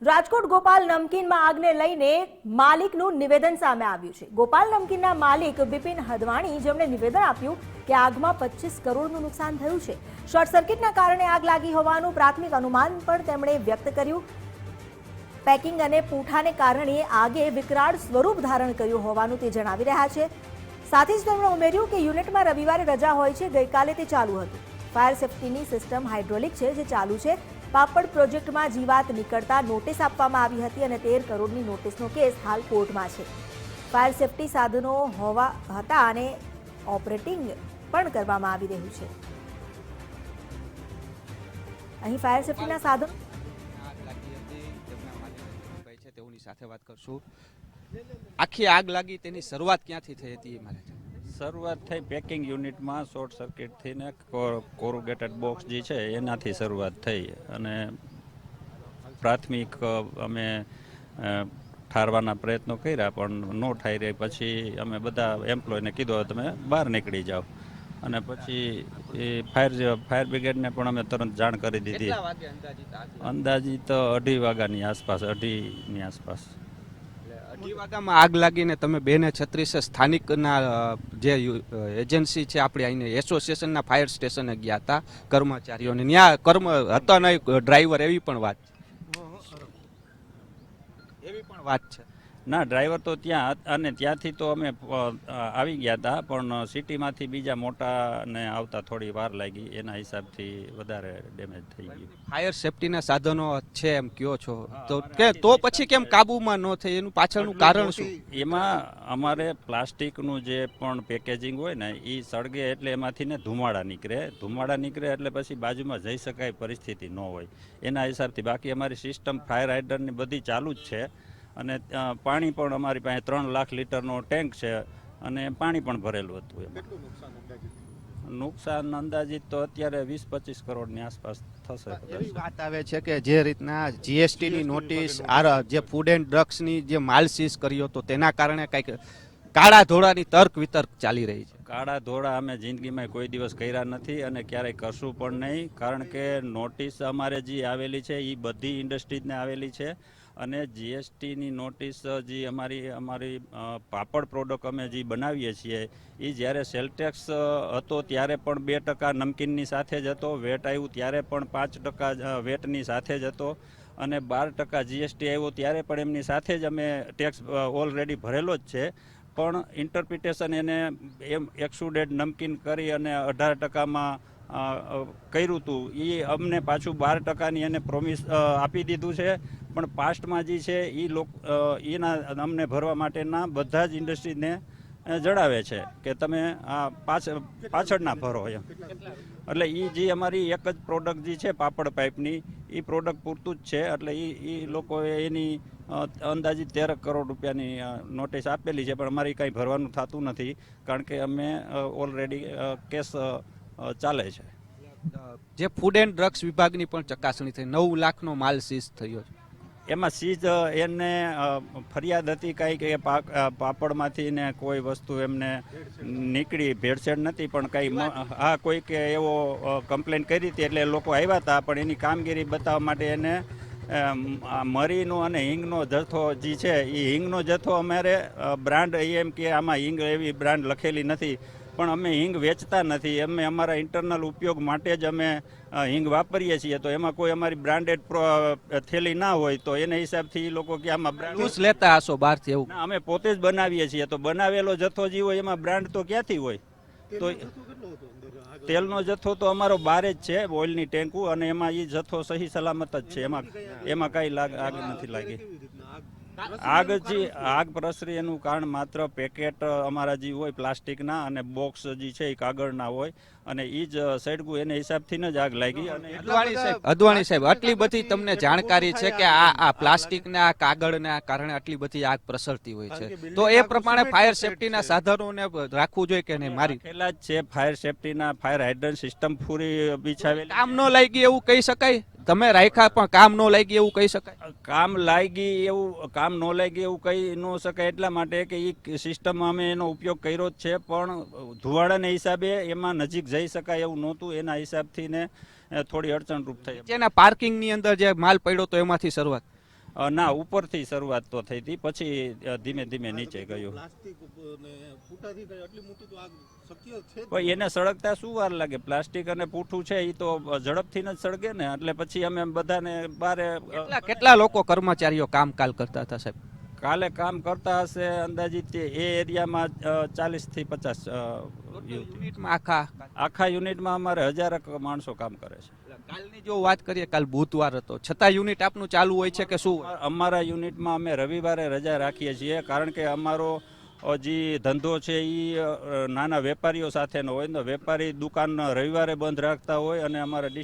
રાજકોટ ગોપાલ નમકીનમાં આગને લઈને માલિકનું નિવેદન સામે આવ્યું છે। ગોપાલ નમકીનના માલિક બિપિન હદવાણી જેમણે નિવેદન આપ્યું કે આગમાં 25 કરોડનું નુકસાન થયું છે। શોર્ટ સર્કિટના કારણે આગ લાગી હોવાનું પ્રાથમિક અનુમાન પણ તેમણે વ્યક્ત કર્યું। પેકિંગ અને પૂંઠાને કારણે આગે વિકરાળ સ્વરૂપ ધારણ કર્યું હોવાનું તે જણાવી રહ્યા છે। સાથે જ તેમણે ઉમેર્યું કે યુનિટમાં રવિવારે રજા હોય છે, ગઈકાલે તે ચાલુ હતું। ફાયર સેફ્ટીની સિસ્ટમ હાઇડ્રોલિક છે જે ચાલુ છે। પાપડ પ્રોજેક્ટમાં જીવાત નીકળતા નોટિસ આપવામાં આવી હતી અને 13 કરોડની નોટિસનો કેસ હાલ કોર્ટમાં છે। ફાયર સેફ્ટી સાધનો હોવા હતા અને ઓપરેટિંગ પણ કરવામાં આવી રહ્યું છે। અહીં ફાયર સેફ્ટીના સાધનો તેઓની સાથે વાત કરશું। આખી આગ લાગી તેની શરૂઆત ક્યાંથી થઈ હતી? મારે શરૂઆત થઈ પેકિંગ યુનિટમાં શોર્ટ સર્કિટ થઈને કોરુગેટેડ બોક્સ જે છે એનાથી શરૂઆત થઈ અને પ્રાથમિક અમે ઠારવાના પ્રયત્નો કર્યા પણ નો ઠાઈ રહી। પછી અમે બધા એમ્પ્લોયને કીધું તમે બહાર નીકળી જાઓ અને પછી એ ફાયર બ્રિગેડને પણ અમે તરત જાણ કરી દીધી। અંદાજિત 2:30 વાગ્યાની આસપાસ 2:30ની આસપાસ 2:30 વાગ્યામાં આગ લાગીને તમે 2:36 સ્થાનિકના જે એજન્સી છે આપણી અહીંને એસોસિએશનના ફાયર સ્ટેશને ગયા હતા કર્મચારીઓને, ત્યાં હતા નહીં ડ્રાઈવર, એવી પણ વાત છે। ના, ડ્રાઈવર તો ત્યાં અને ત્યાંથી તો અમે આવી ગયા હતા પણ સિટીમાંથી બીજા મોટાને આવતા થોડી વાર લાગી, એના હિસાબથી વધારે ડેમેજ થઈ ગયું। ફાયર સેફ્ટીના સાધનો છે એમ કયો છો તો પછી કેમ કાબૂમાં ન થઈ? એનું પાછળનું કારણ શું? એમાં અમારે પ્લાસ્ટિકનું જે પણ પેકેજિંગ હોય ને એ સળગે એટલે એમાંથી ને ધુમાડા નીકળે એટલે પછી બાજુમાં જઈ શકાય પરિસ્થિતિ ન હોય એના હિસાબથી। બાકી અમારી સિસ્ટમ ફાયર હાઇડ્રન્ટની બધી ચાલુ જ છે અને પાણી પણ અમારી પાસે 3 લાખ લીટરનો ટેન્ક છે અને પાણી પણ ભરેલું હતું। એમાં નુકસાન અંદાજિત તો અત્યારે 20-25 કરોડની આસપાસ થશે। એવી વાત આવે છે કે જે રીતના જીએસટીની નોટિસ જે ફૂડ એન્ડ ડ્રગ્સની જે માલ સીઝ કર્યો હતો તેના કારણે કંઈક કાળા ધોળાની તર્ક વિતર્ક ચાલી રહી છે। કાળા ધોળા અમે જિંદગીમાં કોઈ દિવસ કર્યા નથી અને ક્યારેય કરશું પણ નહીં, કારણ કે નોટિસ અમારે જે આવેલી છે એ બધી ઇન્ડસ્ટ્રીઝને આવેલી છે અને જીએસટીની નોટિસ જે અમારી પાપડ પ્રોડક્ટ અમે જે બનાવીએ છીએ એ જ્યારે સેલટેક્સ હતો ત્યારે પણ 2% નમકીનની સાથે જ હતો, વેટ આવ્યું ત્યારે પણ 5% વેટની સાથે જ હતો અને 12% જીએસટી આવ્યો ત્યારે પણ એમની સાથે જ અમે ટેક્સ ઓલરેડી ભરેલો જ છે। પણ ઇન્ટરપ્રિટેશન એને એમ એક્સુડેડ નમકીન કરી અને 18%માં કર્યું હતું, એ અમને પાછું 12%ની એને પ્રોમિસ આપી દીધું છે। પણ પાસ્ટમાં જે છે એ એના અમને ભરવા માટેના બધા જ ઇન્ડસ્ટ્રીને જણાવે છે કે તમે આ પાછળના ભરો એમ। એટલે એ જે અમારી એક જ પ્રોડક્ટ જે છે પાપડ પાઇપની એ પ્રોડક્ટ પૂરતું જ છે। એટલે એ લોકોએ એની અંદાજિત 13 કરોડ રૂપિયાની નોટિસ આપેલી છે પણ અમારી કાંઈ ભરવાનું થતું નથી કારણ કે અમે ઓલરેડી કેસ ચાલે છે। જે ફૂડ એન્ડ ડ્રગ્સ વિભાગની પણ ચકાસણી થઈ, 9 લાખનો માલ સીઝ થયો છે। એમાં સીઝ એને ફરિયાદ હતી કાંઈ કે પાપડમાંથી ને કોઈ વસ્તુ એમને નીકળી, ભેળસેળ નથી પણ કાંઈ કોઈકે એવો કમ્પ્લેન કરી હતી એટલે લોકો આવ્યા હતા પણ એની કામગીરી બતાવવા માટે એને મરીનો અને હિંગનો જથ્થો જે છે એ હિંગનો જથ્થો અમારે બ્રાન્ડ એમ કે આમાં હિંગ એવી બ્રાન્ડ લખેલી નથી પણ અમે હિંગ વેચતા નથી, અમે અમારા ઇન્ટરનલ ઉપયોગ માટે જ અમે હિંગ વાપરીએ છીએ। તો એમાં કોઈ અમારી બ્રાન્ડેડ થેલી ના હોય તો એના હિસાબથી એ લોકો કે આમાં બ્રાન્ડ લેતા હશો બહારથી એવું? અમે પોતે જ બનાવીએ છીએ તો બનાવેલો જથ્થો જે હોય એમાં બ્રાન્ડ તો ક્યાંથી હોય? તો તેલનો જથ્થો તો અમારો બારે જ છે, ઓઇલની ટેન્કુ, અને એમાં એ જથ્થો સહી સલામત જ છે, એમાં કાંઈ આગ નથી લાગી। આગ પ્રસરી એનું કારણ માત્ર પેકેટ અમારા જે હોય પ્લાસ્ટિકના અને બોક્સ જે છે એ કાગળના હોય અને એ જ સળગ્યું એને હિસાબથી જ આગ લાગી। અને અદવાણી સાહેબ, આટલી બધી તમને જાણકારી છે કે આ પ્લાસ્ટિકના કાગળના કારણે આટલી બધી આગ પ્રસરતી હોય છે, તો એ પ્રમાણે ફાયર સેફ્ટીના સાધનોને રાખવું જોઈએ કે નહીં? મારી ખેલા જ છે ફાયર સેફ્ટીના, ફાયર હાઇડ્રન્ટ સિસ્ટમ પૂરી બિછાવેલી। કામ ન લાગી એવું કહી શકાય? તમે રાખ્યા પણ કામ ન લાગી એવું કહી શકાય? કામ ન લાગી એવું કહી ન શકાય એટલા માટે કે એ સિસ્ટમમાં અમે એનો ઉપયોગ કર્યો જ છે પણ ધુવાડાના હિસાબે એમાં નજીક જઈ શકાય એવું નહોતું, એના હિસાબથી ને થોડી અડચણરૂપ થઈ। જેના પાર્કિંગની અંદર જે માલ પડ્યો તો એમાંથી શરૂઆત ના, ઉપરથી શરૂઆત તો થઈ હતી, પછી ધીમે ધીમે નીચે ગયું. પ્લાસ્ટિક ને ફૂટાથી કઈ આટલી મોટી તો આગ શક્ય છે જ પણ એને સળગતા શું વાર લાગે? પ્લાસ્ટિક અને પૂઠું છે એ તો ઝડપથી જ સળગે ને. એટલે પછી અમે બધાને બારે કેટલા લોકો કર્મચારીઓ કામકાજ કરતા હતા સાહેબ? કાલે કામ કરતા હશે અંદાજિત એ એરિયામાં 40 થી 50 યુનિટમાં આખા યુનિટમાં અમારે 1000 માણસો કામ કરે છે. કાલની જો વાત કરીએ, કાલ બુધવાર હતો છતાં યુનિટ આપનું ચાલુ હોય છે કે શું હોય? અમારા યુનિટમાં અમે રવિવારે રજા રાખીએ છીએ, કારણ કે અમારો જે ધંધો છે એ નાના વેપારીઓ સાથેનો હોય ને. વેપારી દુકાન રવિવારે બંધ રાખતા હોય અને અમારા